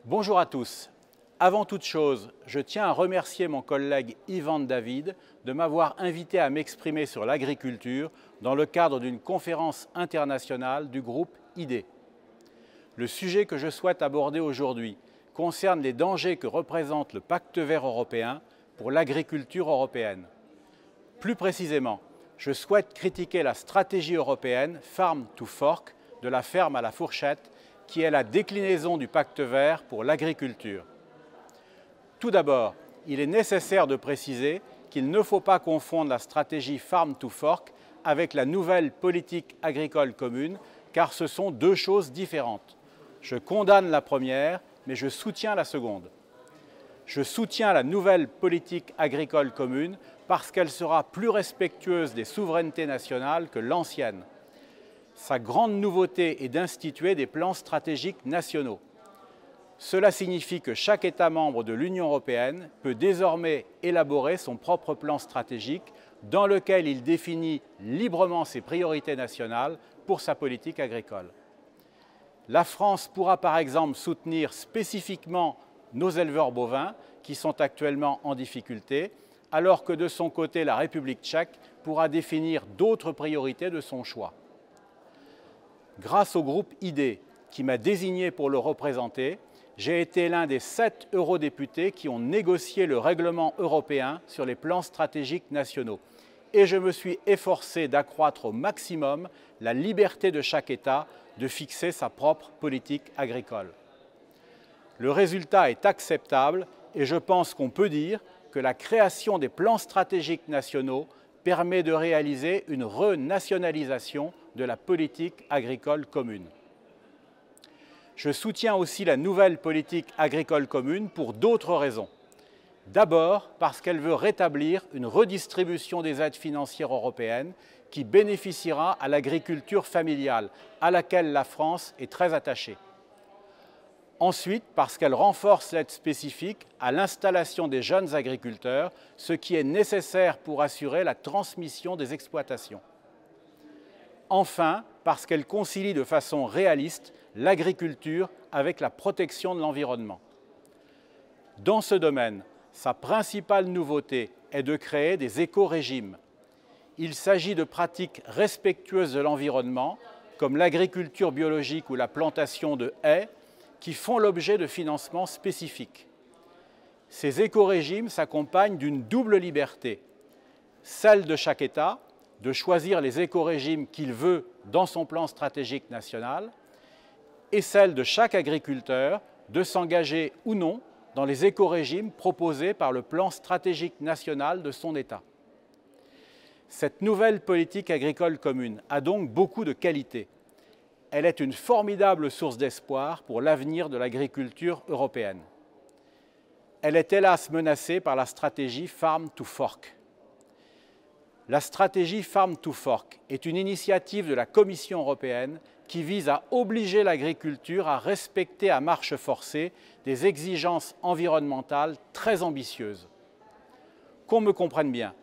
Bonjour à tous. Avant toute chose, je tiens à remercier mon collègue Yvan David de m'avoir invité à m'exprimer sur l'agriculture dans le cadre d'une conférence internationale du groupe IDE. Le sujet que je souhaite aborder aujourd'hui concerne les dangers que représente le Pacte vert européen pour l'agriculture européenne. Plus précisément, je souhaite critiquer la stratégie européenne Farm to Fork, de la ferme à la fourchette, qui est la déclinaison du Pacte vert pour l'agriculture. Tout d'abord, il est nécessaire de préciser qu'il ne faut pas confondre la stratégie Farm to Fork avec la nouvelle politique agricole commune, car ce sont deux choses différentes. Je condamne la première, mais je soutiens la seconde. Je soutiens la nouvelle politique agricole commune parce qu'elle sera plus respectueuse des souverainetés nationales que l'ancienne. Sa grande nouveauté est d'instituer des plans stratégiques nationaux. Cela signifie que chaque État membre de l'Union européenne peut désormais élaborer son propre plan stratégique dans lequel il définit librement ses priorités nationales pour sa politique agricole. La France pourra par exemple soutenir spécifiquement nos éleveurs bovins qui sont actuellement en difficulté, alors que de son côté, la République tchèque pourra définir d'autres priorités de son choix. Grâce au groupe IDE, qui m'a désigné pour le représenter, j'ai été l'un des 7 eurodéputés qui ont négocié le règlement européen sur les plans stratégiques nationaux. Et je me suis efforcé d'accroître au maximum la liberté de chaque État de fixer sa propre politique agricole. Le résultat est acceptable et je pense qu'on peut dire que la création des plans stratégiques nationaux permet de réaliser une renationalisation de la politique agricole commune. Je soutiens aussi la nouvelle politique agricole commune pour d'autres raisons. D'abord, parce qu'elle veut rétablir une redistribution des aides financières européennes qui bénéficiera à l'agriculture familiale, à laquelle la France est très attachée. Ensuite, parce qu'elle renforce l'aide spécifique à l'installation des jeunes agriculteurs, ce qui est nécessaire pour assurer la transmission des exploitations. Enfin, parce qu'elle concilie de façon réaliste l'agriculture avec la protection de l'environnement. Dans ce domaine, sa principale nouveauté est de créer des éco-régimes. Il s'agit de pratiques respectueuses de l'environnement, comme l'agriculture biologique ou la plantation de haies, qui font l'objet de financements spécifiques. Ces éco-régimes s'accompagnent d'une double liberté, celle de chaque État, de choisir les éco-régimes qu'il veut dans son plan stratégique national, et celle de chaque agriculteur de s'engager ou non dans les éco-régimes proposés par le plan stratégique national de son État. Cette nouvelle politique agricole commune a donc beaucoup de qualités. Elle est une formidable source d'espoir pour l'avenir de l'agriculture européenne. Elle est hélas menacée par la stratégie Farm to Fork. La stratégie Farm to Fork est une initiative de la Commission européenne qui vise à obliger l'agriculture à respecter à marche forcée des exigences environnementales très ambitieuses. Qu'on me comprenne bien,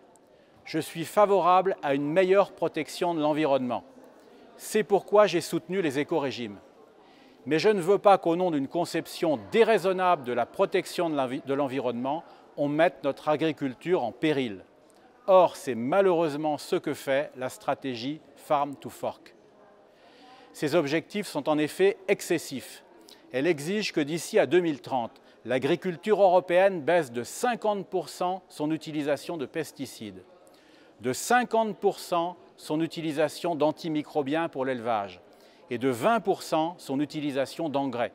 je suis favorable à une meilleure protection de l'environnement. C'est pourquoi j'ai soutenu les éco-régimes. Mais je ne veux pas qu'au nom d'une conception déraisonnable de la protection de l'environnement, on mette notre agriculture en péril. Or, c'est malheureusement ce que fait la stratégie Farm to Fork. Ces objectifs sont en effet excessifs. Elle exige que d'ici à 2030, l'agriculture européenne baisse de 50% son utilisation de pesticides, de 50% son utilisation d'antimicrobiens pour l'élevage et de 20% son utilisation d'engrais.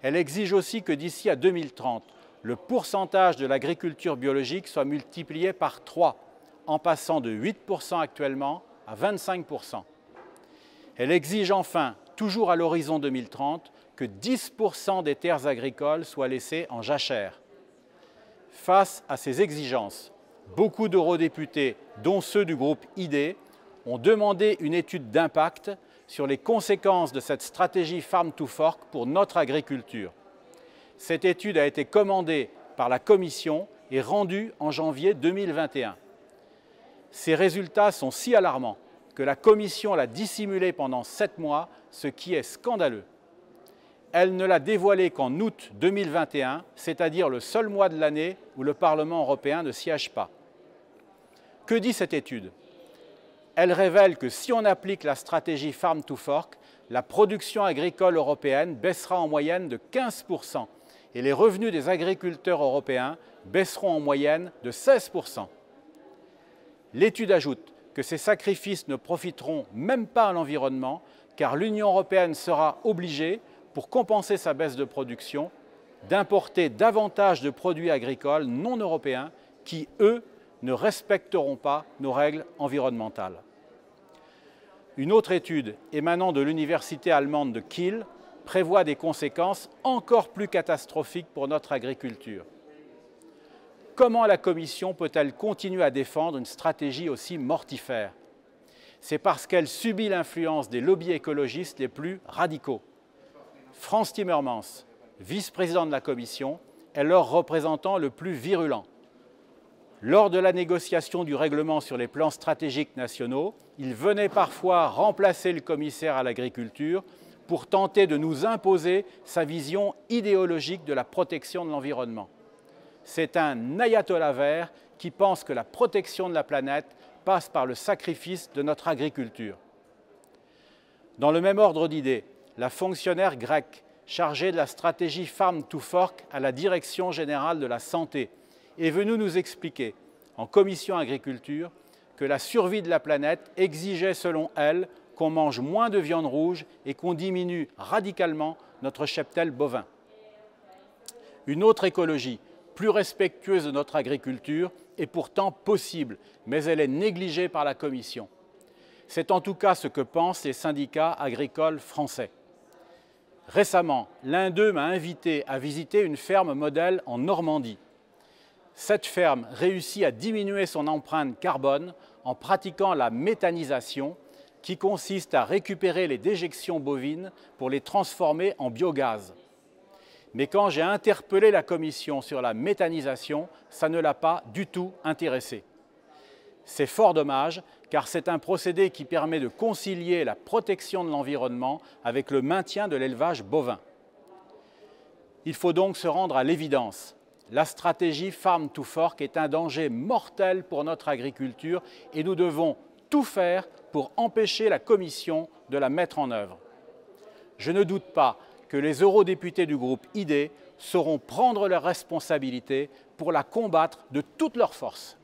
Elle exige aussi que d'ici à 2030, le pourcentage de l'agriculture biologique soit multiplié par 3, en passant de 8% actuellement à 25%. Elle exige enfin, toujours à l'horizon 2030, que 10% des terres agricoles soient laissées en jachère. Face à ces exigences, beaucoup d'eurodéputés, dont ceux du groupe IDE, ont demandé une étude d'impact sur les conséquences de cette stratégie Farm to Fork pour notre agriculture. Cette étude a été commandée par la Commission et rendue en janvier 2021. Ces résultats sont si alarmants que la Commission l'a dissimulé pendant 7 mois, ce qui est scandaleux. elle ne l'a dévoilée qu'en août 2021, c'est-à-dire le seul mois de l'année où le Parlement européen ne siège pas. Que dit cette étude? Elle révèle que si on applique la stratégie Farm to Fork, la production agricole européenne baissera en moyenne de 15% et les revenus des agriculteurs européens baisseront en moyenne de 16%. L'étude ajoute que ces sacrifices ne profiteront même pas à l'environnement car l'Union européenne sera obligée, pour compenser sa baisse de production, d'importer davantage de produits agricoles non européens qui, eux, ne respecteront pas nos règles environnementales. Une autre étude émanant de l'université allemande de Kiel prévoit des conséquences encore plus catastrophiques pour notre agriculture. Comment la Commission peut-elle continuer à défendre une stratégie aussi mortifère? C'est parce qu'elle subit l'influence des lobbies écologistes les plus radicaux. Frans Timmermans, vice-président de la Commission, est leur représentant le plus virulent. Lors de la négociation du règlement sur les plans stratégiques nationaux, il venait parfois remplacer le commissaire à l'agriculture pour tenter de nous imposer sa vision idéologique de la protection de l'environnement. C'est un ayatollah vert qui pense que la protection de la planète passe par le sacrifice de notre agriculture. Dans le même ordre d'idées, la fonctionnaire grecque chargée de la stratégie Farm to Fork à la Direction générale de la santé est venue nous expliquer, en commission agriculture, que la survie de la planète exigeait selon elle qu'on mange moins de viande rouge et qu'on diminue radicalement notre cheptel bovin. Une autre écologie, plus respectueuse de notre agriculture, est pourtant possible, mais elle est négligée par la Commission. C'est en tout cas ce que pensent les syndicats agricoles français. Récemment, l'un d'eux m'a invité à visiter une ferme modèle en Normandie. Cette ferme réussit à diminuer son empreinte carbone en pratiquant la méthanisation, qui consiste à récupérer les déjections bovines pour les transformer en biogaz. Mais quand j'ai interpellé la Commission sur la méthanisation, ça ne l'a pas du tout intéressé. C'est fort dommage, car c'est un procédé qui permet de concilier la protection de l'environnement avec le maintien de l'élevage bovin. Il faut donc se rendre à l'évidence. La stratégie Farm to Fork est un danger mortel pour notre agriculture et nous devons tout faire pour empêcher la Commission de la mettre en œuvre. Je ne doute pas que les eurodéputés du groupe ID sauront prendre leurs responsabilités pour la combattre de toutes leurs forces.